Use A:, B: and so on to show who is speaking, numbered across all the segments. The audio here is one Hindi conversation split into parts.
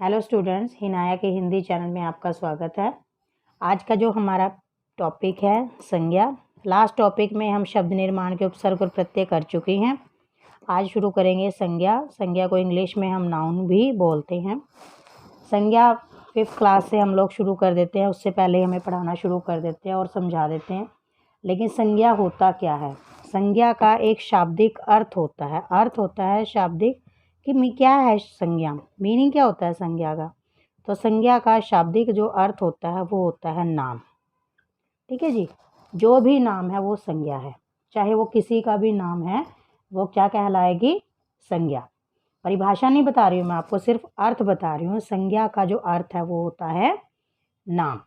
A: हेलो स्टूडेंट्स, हिनाया के हिंदी चैनल में आपका स्वागत है। आज का जो हमारा टॉपिक है संज्ञा। लास्ट टॉपिक में हम शब्द निर्माण के उपसर्ग और प्रत्यय कर चुके हैं। आज शुरू करेंगे संज्ञा। संज्ञा को इंग्लिश में हम नाउन भी बोलते हैं। संज्ञा 5th क्लास से हम लोग शुरू कर देते हैं, उससे पहले हमें पढ़ाना शुरू कर देते हैं और समझा देते हैं। लेकिन संज्ञा होता क्या है? संज्ञा का एक शाब्दिक अर्थ होता है। अर्थ होता है शाब्दिक कि क्या है संज्ञा, मीनिंग क्या होता है संज्ञा का। तो संज्ञा का शाब्दिक जो अर्थ होता है वो होता है नाम। ठीक है जी, जो भी नाम है वो संज्ञा है। चाहे वो किसी का भी नाम है वो क्या कहलाएगी? संज्ञा। परिभाषा नहीं बता रही हूँ मैं आपको, सिर्फ अर्थ बता रही हूँ। संज्ञा का जो अर्थ है वो होता है नाम।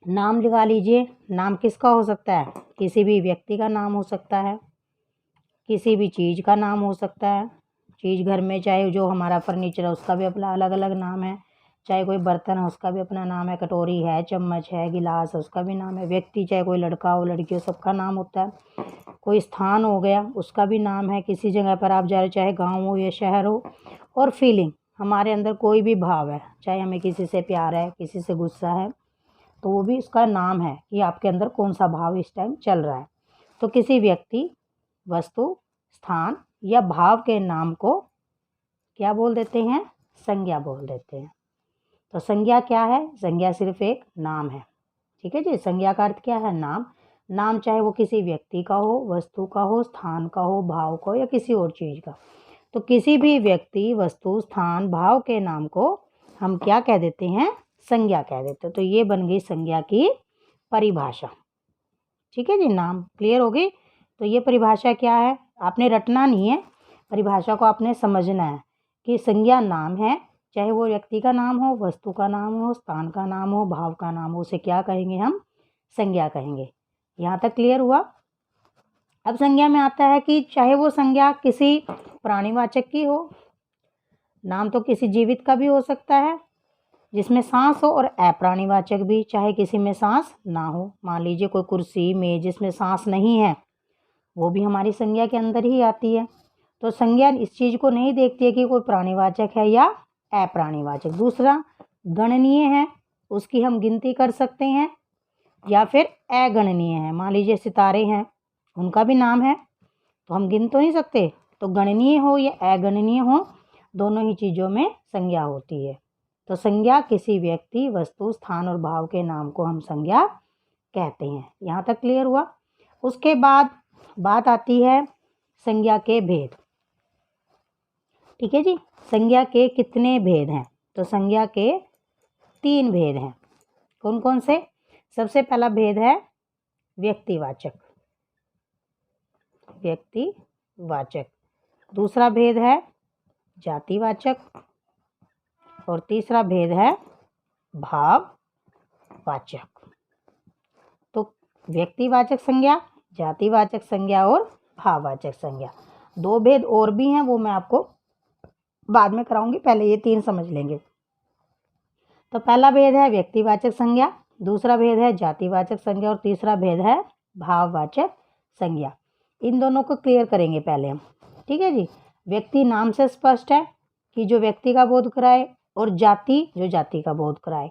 A: नाम लगा लीजिए। नाम किसका हो सकता है? किसी भी व्यक्ति का नाम हो सकता है, किसी भी चीज़ का नाम हो सकता है। चीज़ घर में चाहे जो हमारा फर्नीचर है उसका भी अपना अलग अलग नाम है, चाहे कोई बर्तन है उसका भी अपना नाम है, कटोरी है, चम्मच है, गिलास है, उसका भी नाम है। व्यक्ति चाहे कोई लड़का हो लड़की हो सबका नाम होता है। कोई स्थान हो गया उसका भी नाम है। किसी जगह पर आप जा रहे हो, चाहे गाँव हो या शहर हो। और फीलिंग, हमारे अंदर कोई भी भाव है, चाहे हमें किसी से प्यार है, किसी से गुस्सा है, तो वो भी उसका नाम है कि आपके अंदर कौन सा भाव इस टाइम चल रहा है। तो किसी व्यक्ति, वस्तु, स्थान या भाव के नाम को क्या बोल देते हैं? संज्ञा बोल देते हैं। तो संज्ञा क्या है? संज्ञा सिर्फ एक नाम है। ठीक है जी, संज्ञा का अर्थ क्या है? नाम। नाम चाहे वो किसी व्यक्ति का हो, वस्तु का हो, स्थान का हो, भाव का हो या किसी और चीज़ का। तो किसी भी व्यक्ति, वस्तु, स्थान, भाव के नाम को हम क्या कह देते हैं? संज्ञा कह देते हैं। तो ये बन गई संज्ञा की परिभाषा। ठीक है जी, नाम क्लियर हो गई। तो ये परिभाषा क्या है? आपने रटना नहीं है, परिभाषा को आपने समझना है कि संज्ञा नाम है। चाहे वो व्यक्ति का नाम हो, वस्तु का नाम हो, स्थान का नाम हो, भाव का नाम हो, उसे क्या कहेंगे हम? संज्ञा कहेंगे। यहाँ तक क्लियर हुआ? अब संज्ञा में आता है कि चाहे वो संज्ञा किसी प्राणीवाचक की हो, नाम तो किसी जीवित का भी हो सकता है जिसमें सांस हो, और अप्राणीवाचक भी, चाहे किसी में सांस ना हो। मान लीजिए कोई कुर्सी, मेज जिसमें सांस नहीं है, वो भी हमारी संज्ञा के अंदर ही आती है। तो संज्ञा इस चीज़ को नहीं देखती है कि कोई प्राणीवाचक है या अप्राणीवाचक। दूसरा, गणनीय है, उसकी हम गिनती कर सकते हैं, या फिर अगणनीय है। मान लीजिए सितारे हैं, उनका भी नाम है तो हम गिन तो नहीं सकते। तो गणनीय हो या अगणनीय हो, दोनों ही चीज़ों में संज्ञा होती है। तो संज्ञा किसी व्यक्ति, वस्तु, स्थान और भाव के नाम को हम संज्ञा कहते हैं। यहाँ तक क्लियर हुआ? उसके बाद बात आती है संज्ञा के भेद। ठीक है जी, संज्ञा के कितने भेद हैं? तो संज्ञा के 3 भेद हैं। कौन कौन से? सबसे पहला भेद है व्यक्तिवाचक। व्यक्तिवाचक। दूसरा भेद है जातिवाचक, और तीसरा भेद है भाववाचक। तो व्यक्तिवाचक संज्ञा, जातिवाचक संज्ञा और भाववाचक संज्ञा। 2 भेद और भी हैं, वो मैं आपको बाद में कराऊंगी, पहले ये 3 समझ लेंगे। तो पहला भेद है व्यक्तिवाचक संज्ञा, दूसरा भेद है जातिवाचक संज्ञा और तीसरा भेद है भाववाचक संज्ञा। इन दोनों को क्लियर करेंगे पहले हम। ठीक है जी, व्यक्ति नाम से स्पष्ट है कि जो व्यक्ति का बोध कराए, और जाति जो जाति का बोध कराए।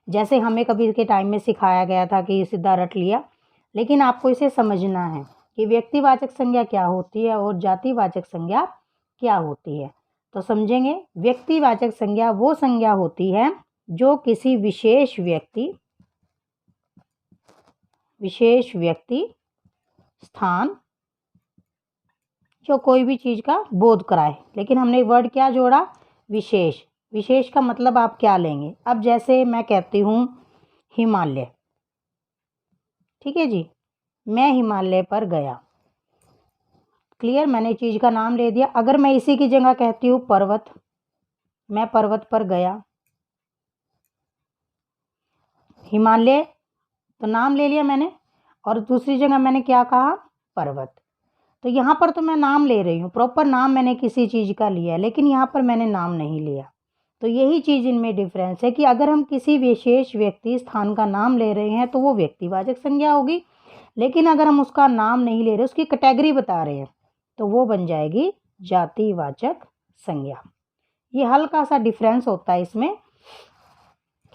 A: जैसे हमें कभी के टाइम में सिखाया गया था कि सीधा रट लिया, लेकिन आपको इसे समझना है कि व्यक्तिवाचक संज्ञा क्या होती है और जातिवाचक संज्ञा क्या होती है। तो समझेंगे। व्यक्तिवाचक संज्ञा वो संज्ञा होती है जो किसी विशेष व्यक्ति, स्थान, जो कोई भी चीज़ का बोध कराए। लेकिन हमने वर्ड क्या जोड़ा? विशेष। विशेष का मतलब आप क्या लेंगे? अब जैसे मैं कहती हूँ हिमालय, ठीक है जी, मैं हिमालय पर गया। क्लियर, मैंने चीज़ का नाम ले दिया। अगर मैं इसी की जगह कहती हूँ पर्वत, मैं पर्वत पर गया, हिमालय तो नाम ले लिया मैंने, और दूसरी जगह मैंने क्या कहा? पर्वत। तो यहाँ पर तो मैं नाम ले रही हूँ, प्रॉपर नाम मैंने किसी चीज़ का लिया है, लेकिन यहाँ पर मैंने नाम नहीं लिया। तो यही चीज़ इनमें डिफरेंस है कि अगर हम किसी विशेष व्यक्ति, स्थान का नाम ले रहे हैं तो वो व्यक्तिवाचक संज्ञा होगी, लेकिन अगर हम उसका नाम नहीं ले रहे, उसकी कैटेगरी बता रहे हैं, तो वो बन जाएगी जातिवाचक संज्ञा। ये हल्का सा डिफरेंस होता है इसमें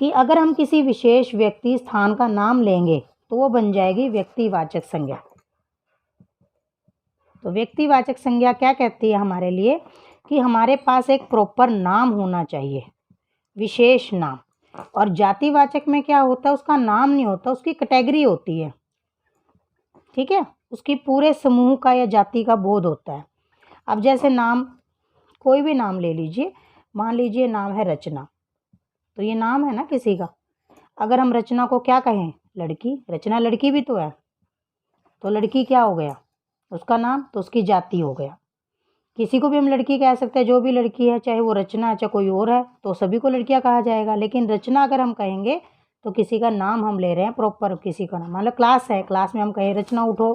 A: कि अगर हम किसी विशेष व्यक्ति स्थान का नाम लेंगे तो वो बन जाएगी व्यक्तिवाचक संज्ञा। तो व्यक्तिवाचक संज्ञा क्या कहती है हमारे लिए कि हमारे पास एक प्रॉपर नाम होना चाहिए, विशेष नाम। और जातिवाचक में क्या होता है, उसका नाम नहीं होता, उसकी कैटेगरी होती है, ठीक है, उसकी पूरे समूह का या जाति का बोध होता है। अब जैसे नाम, कोई भी नाम ले लीजिए, मान लीजिए नाम है रचना, तो ये नाम है ना किसी का। अगर हम रचना को क्या कहें, लड़की, रचना लड़की भी तो है, तो लड़की क्या हो गया, उसका नाम, तो उसकी जाति हो गया। किसी को भी हम लड़की कह सकते हैं, जो भी लड़की है, चाहे वो रचना है चाहे कोई और है, तो सभी को लड़कियां कहा जाएगा। लेकिन रचना अगर हम कहेंगे तो किसी का नाम हम ले रहे हैं, प्रॉपर किसी का नाम। मान लो क्लास है, क्लास में हम कहें रचना उठो,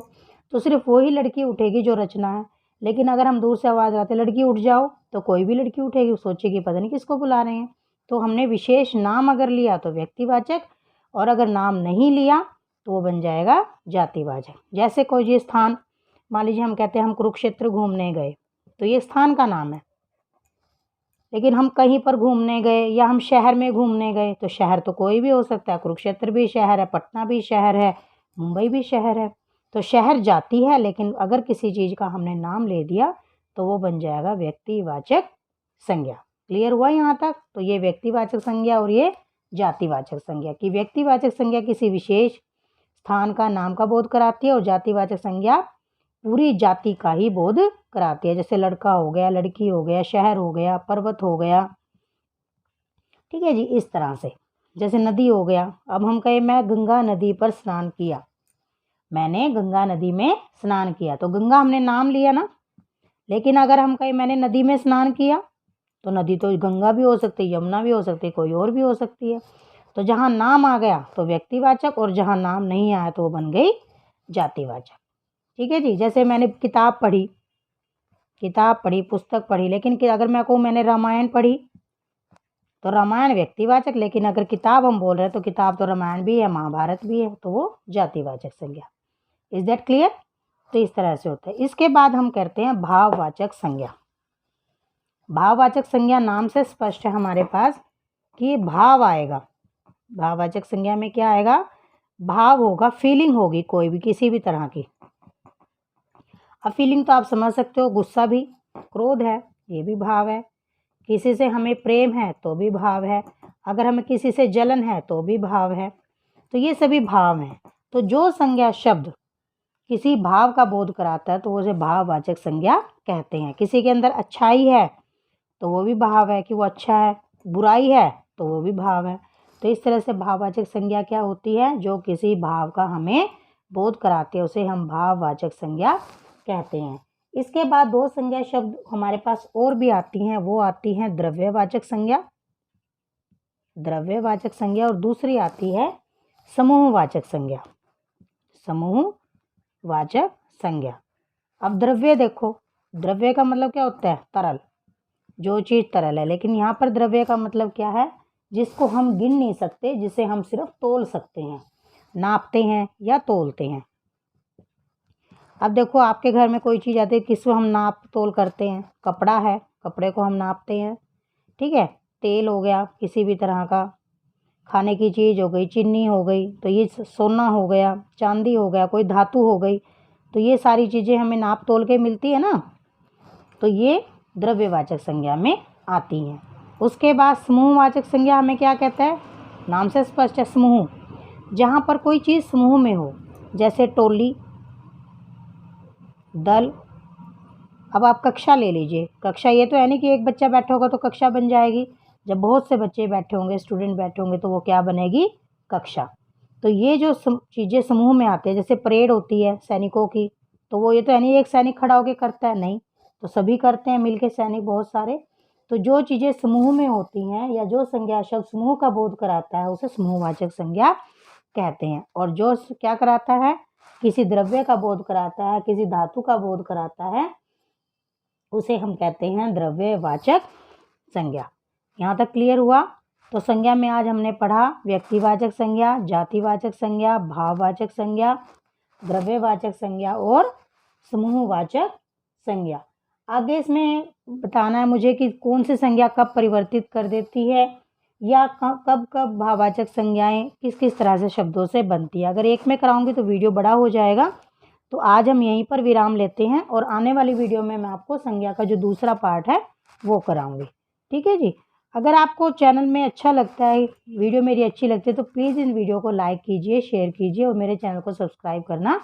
A: तो सिर्फ वही लड़की उठेगी जो रचना है। लेकिन अगर हम दूर से आवाज़ आते लड़की उठ जाओ, तो कोई भी लड़की उठेगी, सोचेगी पता नहीं किसको बुला रहे हैं। तो हमने विशेष नाम अगर लिया तो व्यक्तिवाचक, और अगर नाम नहीं लिया तो वो बन जाएगा जातिवाचक। जैसे कोई स्थान, मान लीजिए हम कहते हैं हम कुरुक्षेत्र घूमने गए, तो ये स्थान का नाम है। लेकिन हम कहीं पर घूमने गए या हम शहर में घूमने गए, तो शहर तो कोई भी हो सकता है, कुरुक्षेत्र भी शहर है, पटना भी शहर है, मुंबई भी शहर है। तो शहर जाति है, लेकिन अगर किसी चीज़ का हमने नाम ले दिया तो वो बन जाएगा व्यक्तिवाचक संज्ञा। क्लियर हुआ यहाँ तक? तो ये व्यक्तिवाचक संज्ञा और ये जातिवाचक संज्ञा। कि व्यक्तिवाचक संज्ञा किसी विशेष स्थान का नाम का बोध कराती है और जातिवाचक संज्ञा पूरी जाति का ही बोध कराती है। जैसे लड़का हो गया, लड़की हो गया, शहर हो गया, पर्वत हो गया, ठीक है जी, इस तरह से। जैसे नदी हो गया, अब हम कहें मैं गंगा नदी पर स्नान किया, मैंने गंगा नदी में स्नान किया, तो गंगा हमने नाम लिया ना। लेकिन अगर हम कहें मैंने नदी में स्नान किया, तो नदी तो गंगा भी हो सकती है, यमुना भी हो सकती है, कोई और भी हो सकती है। तो जहाँ नाम आ गया तो व्यक्तिवाचक, और जहाँ नाम नहीं आया तो वो बन गई जातिवाचक। ठीक है जी। जैसे मैंने किताब पढ़ी, पुस्तक पढ़ी, लेकिन अगर मैं कहूँ मैंने रामायण पढ़ी, तो रामायण व्यक्तिवाचक। लेकिन अगर किताब हम बोल रहे हैं तो किताब तो रामायण भी है, महाभारत भी है, तो वो जातिवाचक संज्ञा। Is that clear? तो इस तरह से होता है। इसके बाद हम करते हैं भाववाचक संज्ञा। भाववाचक संज्ञा नाम से स्पष्ट है हमारे पास कि भाव आएगा। भाववाचक संज्ञा में क्या आएगा? भाव होगा, फीलिंग होगी कोई भी, किसी भी तरह की। अब फीलिंग तो आप समझ सकते हो, गुस्सा भी, क्रोध है, ये भी भाव है। किसी से हमें प्रेम है तो भी भाव है, अगर हमें किसी से जलन है तो भी भाव है। तो ये सभी भाव हैं। तो जो संज्ञा शब्द किसी भाव का बोध कराता है तो उसे भाववाचक संज्ञा कहते हैं। किसी के अंदर अच्छाई है तो वो भी भाव है कि वो अच्छा है, बुराई है तो वो भी भाव है। तो इस तरह से भाववाचक संज्ञा क्या होती है? जो किसी भाव का हमें बोध कराती है उसे हम भाववाचक संज्ञा कहते हैं। इसके बाद दो संज्ञा शब्द हमारे पास और भी आती हैं, वो आती हैं द्रव्यवाचक संज्ञा, द्रव्यवाचक संज्ञा, और दूसरी आती है समूहवाचक संज्ञा, समूहवाचक संज्ञा। अब द्रव्य देखो, द्रव्य का मतलब क्या होता है? तरल, जो चीज़ तरल है। लेकिन यहाँ पर द्रव्य का मतलब क्या है? जिसको हम गिन नहीं सकते, जिसे हम सिर्फ तोल सकते हैं, नापते हैं या तोलते हैं। अब देखो आपके घर में कोई चीज़ आती है, किसको हम नाप तोल करते हैं? कपड़ा है, कपड़े को हम नापते हैं, ठीक है। तेल हो गया, किसी भी तरह का खाने की चीज़ हो गई, चीनी हो गई, तो ये सोना हो गया, चांदी हो गया, कोई धातु हो गई, तो ये सारी चीज़ें हमें नाप तोल के मिलती है ना, तो ये द्रव्यवाचक संज्ञा में आती हैं। उसके बाद समूहवाचक संज्ञा हमें क्या कहता है? नाम से स्पष्ट है, समूह। जहाँ पर कोई चीज़ समूह में हो, जैसे टोली, दल। अब आप कक्षा ले लीजिए, कक्षा ये तो है नहीं कि एक बच्चा बैठा होगा तो कक्षा बन जाएगी। जब बहुत से बच्चे बैठे होंगे, स्टूडेंट बैठे होंगे, तो वो क्या बनेगी? कक्षा। तो ये जो चीज़ें समूह में आते हैं, जैसे परेड होती है सैनिकों की, तो वो ये तो है नहीं एक सैनिक खड़ा होकर करता है, नहीं, तो सभी करते हैं मिलके, सैनिक बहुत सारे। तो जो चीज़ें समूह में होती हैं या जो संज्ञा शब्द समूह का बोध कराता है उसे समूहवाचक संज्ञा कहते हैं। और जो क्या कराता है? किसी द्रव्य का बोध कराता है, किसी धातु का बोध कराता है, उसे हम कहते हैं द्रव्यवाचक संज्ञा। यहाँ तक क्लियर हुआ? तो संज्ञा में आज हमने पढ़ा व्यक्तिवाचक संज्ञा, जातिवाचक संज्ञा, भाववाचक संज्ञा, द्रव्यवाचक संज्ञा और समूहवाचक संज्ञा। आगे इसमें बताना है मुझे कि कौन सी संज्ञा कब परिवर्तित कर देती है या कब कब भाववाचक संज्ञाएं किस किस तरह से शब्दों से बनती है। अगर एक में कराऊंगी तो वीडियो बड़ा हो जाएगा, तो आज हम यहीं पर विराम लेते हैं और आने वाली वीडियो में मैं आपको संज्ञा का जो दूसरा पार्ट है वो कराऊंगी। ठीक है जी। अगर आपको चैनल में अच्छा लगता है, वीडियो मेरी अच्छी लगती है, तो प्लीज़ इन वीडियो को लाइक कीजिए, शेयर कीजिए और मेरे चैनल को सब्सक्राइब करना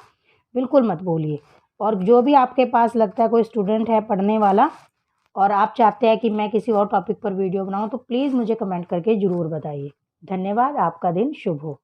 A: बिल्कुल मत भूलिए। और जो भी आपके पास लगता है कोई स्टूडेंट है पढ़ने वाला और आप चाहते हैं कि मैं किसी और टॉपिक पर वीडियो बनाऊं, तो प्लीज़ मुझे कमेंट करके ज़रूर बताइए। धन्यवाद। आपका दिन शुभ हो।